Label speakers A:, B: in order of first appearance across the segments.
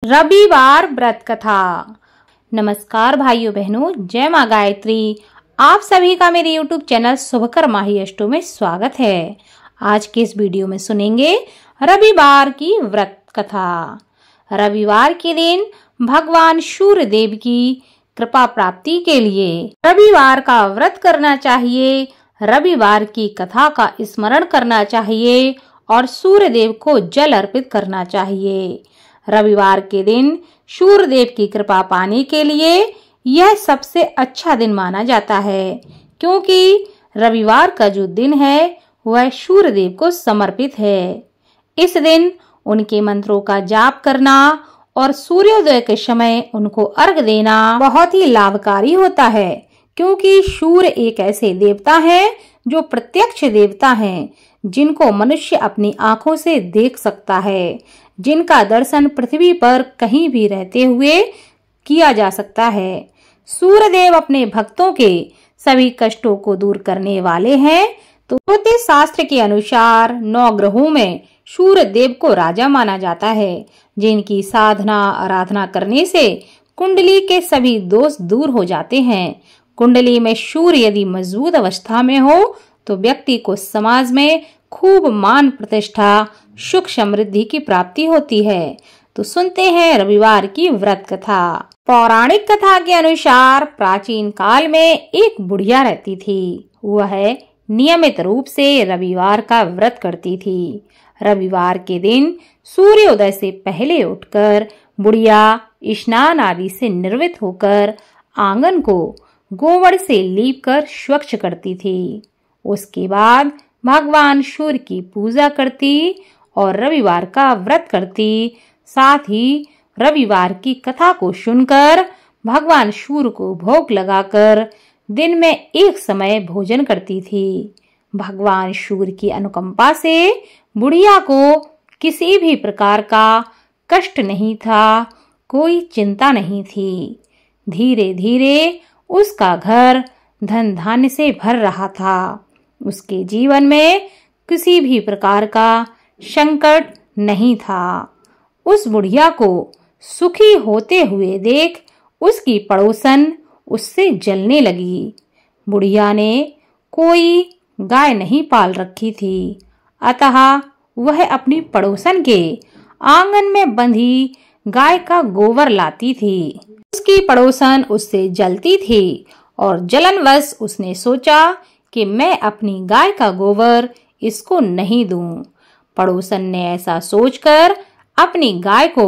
A: रविवार व्रत कथा। नमस्कार भाइयों बहनों, जय माँ गायत्री। आप सभी का मेरे YouTube चैनल शुभकर माही अष्टो में स्वागत है। आज के इस वीडियो में सुनेंगे रविवार की व्रत कथा। रविवार के दिन भगवान सूर्य देव की कृपा प्राप्ति के लिए रविवार का व्रत करना चाहिए। रविवार की कथा का स्मरण करना चाहिए और सूर्य देव को जल अर्पित करना चाहिए। रविवार के दिन सूर्य देव की कृपा पाने के लिए यह सबसे अच्छा दिन माना जाता है, क्योंकि रविवार का जो दिन है वह सूर्य देव को समर्पित है। इस दिन उनके मंत्रों का जाप करना और सूर्योदय के समय उनको अर्घ देना बहुत ही लाभकारी होता है, क्योंकि सूर्य एक ऐसे देवता हैं जो प्रत्यक्ष देवता हैं, जिनको मनुष्य अपनी आंखों से देख सकता है, जिनका दर्शन पृथ्वी पर कहीं भी रहते हुए किया जा सकता है। सूर्य देव अपने भक्तों के सभी कष्टों को दूर करने वाले हैं। तो ज्योतिष शास्त्र के अनुसार 9 ग्रहों में सूर्य देव को राजा माना जाता है, जिनकी साधना आराधना करने से कुंडली के सभी दोष दूर हो जाते हैं। कुंडली में सूर्य यदि मजबूत अवस्था में हो तो व्यक्ति को समाज में खूब मान प्रतिष्ठा, सुख समृद्धि की प्राप्ति होती है। तो सुनते हैं रविवार की व्रत कथा। पौराणिक कथा के अनुसार प्राचीन काल में एक बुढ़िया रहती थी। वह नियमित रूप से रविवार का व्रत करती थी। रविवार के दिन सूर्योदय से पहले उठकर बुढ़िया स्नान आदि से निर्वृत्त होकर आंगन को गोबर से लीपकर स्वच्छ करती थी। उसके बाद भगवान सूर्य की पूजा करती और रविवार का व्रत करती। साथ ही रविवार की कथा को सुनकर भगवान सूर्य को भोग लगाकर दिन में एक समय भोजन करती थी। भगवान सूर्य की अनुकंपा से बुढ़िया को किसी भी प्रकार का कष्ट नहीं था, कोई चिंता नहीं थी। धीरे धीरे उसका घर धन धान्य से भर रहा था। उसके जीवन में किसी भी प्रकार का संकट नहीं था। उस बुढ़िया को सुखी होते हुए देख उसकी पड़ोसन उससे जलने लगी। बुढ़िया ने कोई गाय नहीं पाल रखी थी, अतः वह अपनी पड़ोसन के आंगन में बंधी गाय का गोबर लाती थी। उसकी पड़ोसन उससे जलती थी और जलनवश उसने सोचा कि मैं अपनी गाय का गोबर इसको नहीं दूं। पड़ोसन ने ऐसा सोचकर अपनी गाय को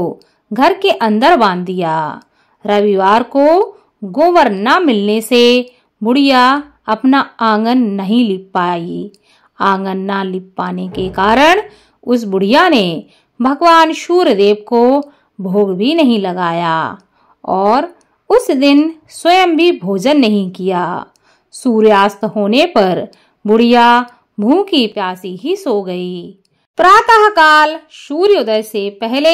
A: घर के अंदर बांध दिया। रविवार को गोबर न मिलने से बुढ़िया अपना आंगन नहीं लिप पाई। आंगन न लिप पाने के कारण उस बुढ़िया ने भगवान सूर्य देव को भोग भी नहीं लगाया और उस दिन स्वयं भी भोजन नहीं किया। सूर्यास्त होने पर बुढ़िया भूखी प्यासी ही सो गई। प्रातः काल सूर्योदय से पहले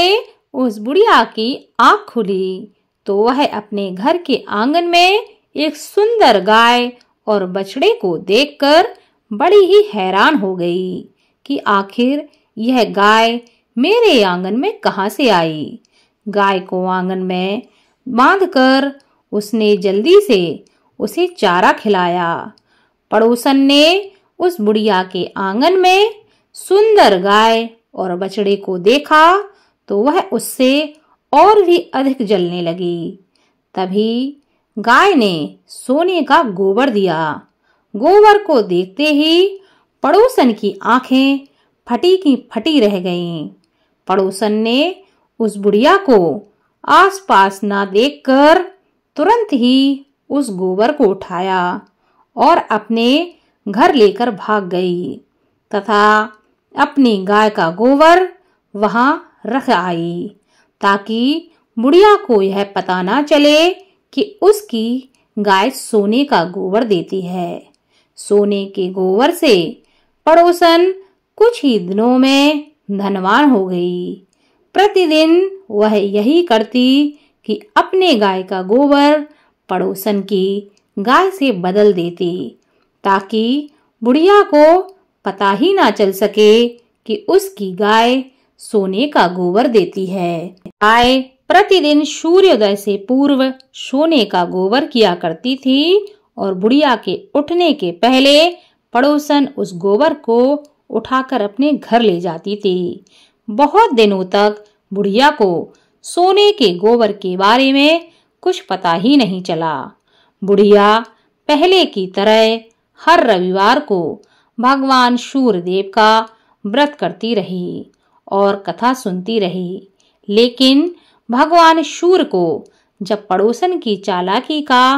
A: उस बुढ़िया की आंख खुली तो वह अपने घर के आंगन में एक सुंदर गाय और बछड़े को देखकर बड़ी ही हैरान हो गई कि आखिर यह गाय मेरे आंगन में कहां से आई। गाय को आंगन में बांधकर उसने जल्दी से उसे चारा खिलाया। पड़ोसन ने उस बुढ़िया के आंगन में सुंदर गाय और बछड़े को देखा तो वह उससे और भी अधिक जलने लगी। तभी गाय ने सोने का गोबर दिया। गोबर को देखते ही पड़ोसन की आंखें फटी की फटी रह गईं। पड़ोसन ने उस बुढ़िया को आसपास ना देखकर तुरंत ही उस गोबर को उठाया और अपने घर लेकर भाग गई तथा अपनी गाय का गोबर वहां रख आई, ताकि बुढ़िया को यह पता ना चले कि उसकी गाय सोने का गोबर देती है। सोने के गोबर से पड़ोसन कुछ ही दिनों में धनवान हो गई। प्रतिदिन वह यही करती कि अपने गाय का गोबर पड़ोसन की गाय से बदल देती, ताकि बुढ़िया को पता ही ना चल सके कि उसकी गाय सोने का गोबर देती है। गाय प्रतिदिन सूर्योदय से पूर्व सोने का गोबर किया करती थी और बुढ़िया के उठने के पहले पड़ोसन उस गोबर को उठाकर अपने घर ले जाती थी। बहुत दिनों तक बुढ़िया को सोने के गोबर के बारे में कुछ पता ही नहीं चला। बुढ़िया पहले की तरह हर रविवार को भगवान सूर्यदेव का व्रत करती रही और कथा सुनती रही। लेकिन भगवान सूर्य को जब पड़ोसन की चालाकी का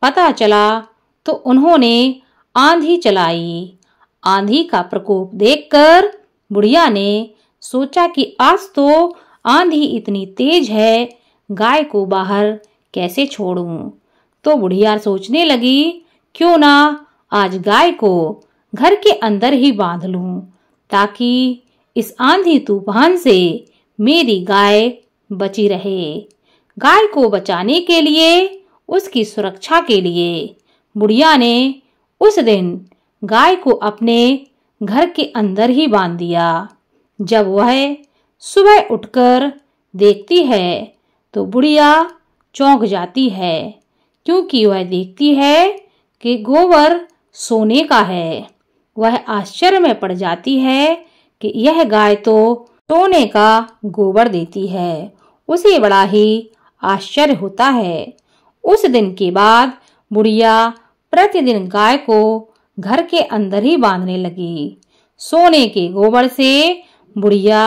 A: पता चला तो उन्होंने आंधी चलाई। आंधी का प्रकोप देखकर बुढ़िया ने सोचा कि आज तो आंधी इतनी तेज है, गाय को बाहर कैसे छोड़ूं। तो बुढ़िया सोचने लगी, क्यों ना आज गाय को घर के अंदर ही बांध लूं, ताकि इस आंधी तूफान से मेरी गाय बची रहे। गाय को बचाने के लिए, उसकी सुरक्षा के लिए बुढ़िया ने उस दिन गाय को अपने घर के अंदर ही बांध दिया। जब वह सुबह उठकर देखती है तो बुढ़िया चौंक जाती है, क्योंकि वह देखती है कि गोबर सोने का है। वह आश्चर्य में पड़ जाती है कि यह गाय तो सोने का गोबर देती है। उसे बड़ा ही आश्चर्य होता है। उस दिन के बाद बुढ़िया प्रतिदिन गाय को घर के अंदर ही बांधने लगी। सोने के गोबर से बुढ़िया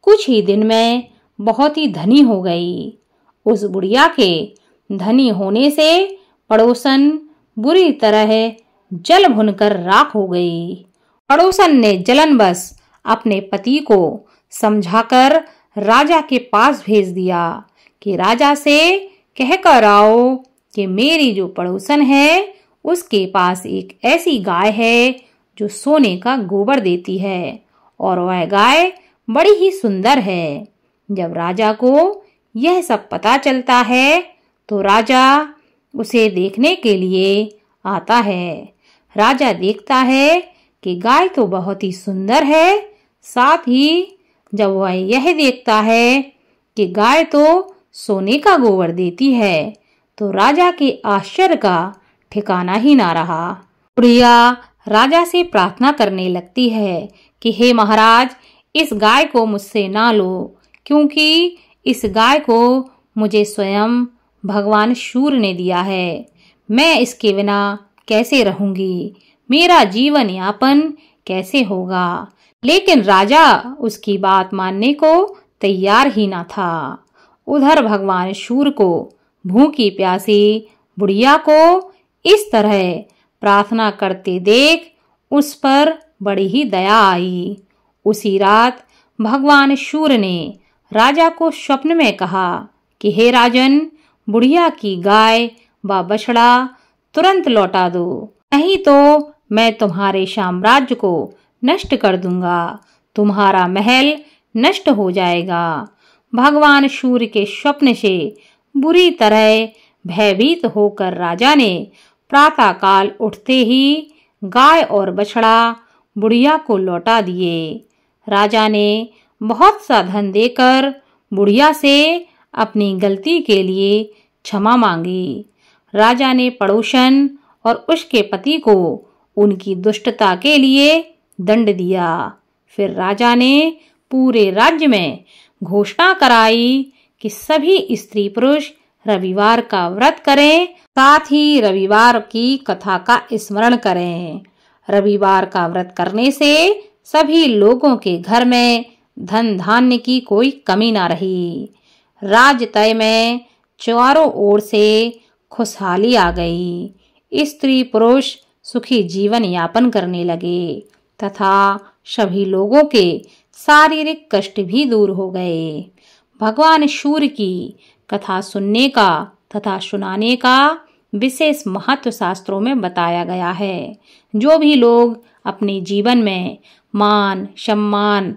A: कुछ ही दिन में बहुत ही धनी हो गई। उस बुढ़िया के धनी होने से पड़ोसन बुरी तरह जल भुनकर राख हो गई। पड़ोसन ने जलनवश अपने पति को समझाकर राजा के पास भेज दिया कि राजा से कहकर आओ कि मेरी जो पड़ोसन है उसके पास एक ऐसी गाय है जो सोने का गोबर देती है और वह गाय बड़ी ही सुंदर है। जब राजा को यह सब पता चलता है तो राजा उसे देखने के लिए आता है। राजा देखता है कि गाय तो बहुत ही सुंदर है, साथ ही जब वह यह देखता है कि गाय तो सोने का गोबर देती है तो राजा के आश्चर्य का ठिकाना ही ना रहा। बुढ़िया राजा से प्रार्थना करने लगती है कि हे महाराज, इस गाय को मुझसे ना लो, क्योंकि इस गाय को मुझे स्वयं भगवान सूर्य ने दिया है। मैं इसके बिना कैसे रहूंगी, मेरा जीवन यापन कैसे होगा। लेकिन राजा उसकी बात मानने को तैयार ही ना था। उधर भगवान सूर्य को भूखी प्यासी बुढ़िया को इस तरह प्रार्थना करते देख उस पर बड़ी ही दया आई। उसी रात भगवान सूर्य ने राजा को स्वप्न में कहा कि हे राजन, बुढ़िया की गाय व बछड़ा तुरंत लौटा दो, नहीं तो मैं तुम्हारे साम्राज्य को नष्ट कर दूंगा, तुम्हारा महल नष्ट हो जाएगा। भगवान सूर्य के स्वप्न से बुरी तरह भयभीत होकर राजा ने प्रातः काल उठते ही गाय और बछड़ा बुढ़िया को लौटा दिए। राजा ने बहुत सा धन देकर बुढ़िया से अपनी गलती के लिए क्षमा मांगी। राजा ने पड़ोसन और उसके पति को उनकी दुष्टता के लिए दंड दिया। फिर राजा ने पूरे राज्य में घोषणा कराई कि सभी स्त्री पुरुष रविवार का व्रत करें, साथ ही रविवार की कथा का स्मरण करें। रविवार का व्रत करने से सभी लोगों के घर में धन धान्य की कोई कमी ना रही। राजतय में चारों ओर से खुशहाली आ गई। स्त्री पुरुष सुखी जीवन यापन करने लगे तथा सभी लोगों के शारीरिक कष्ट भी दूर हो गए। भगवान सूर्य की कथा सुनने का तथा सुनाने का विशेष महत्व शास्त्रों में बताया गया है। जो भी लोग अपने जीवन में मान सम्मान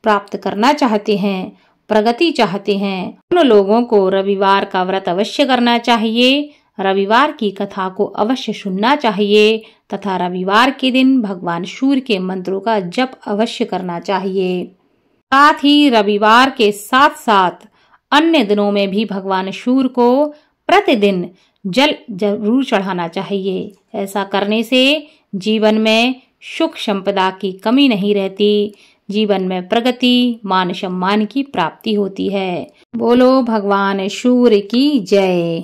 A: प्राप्त करना चाहते हैं, प्रगति चाहते हैं, उन लोगों को रविवार का व्रत अवश्य करना चाहिए, रविवार की कथा को अवश्य सुनना चाहिए तथा रविवार के दिन भगवान सूर्य के मंत्रों का जप अवश्य करना चाहिए। साथ ही रविवार के साथ साथ अन्य दिनों में भी भगवान सूर्य को प्रतिदिन जल जरूर चढ़ाना चाहिए। ऐसा करने से जीवन में सुख संपदा की कमी नहीं रहती, जीवन में प्रगति, मान सम्मान की प्राप्ति होती है। बोलो भगवान सूर्य की जय।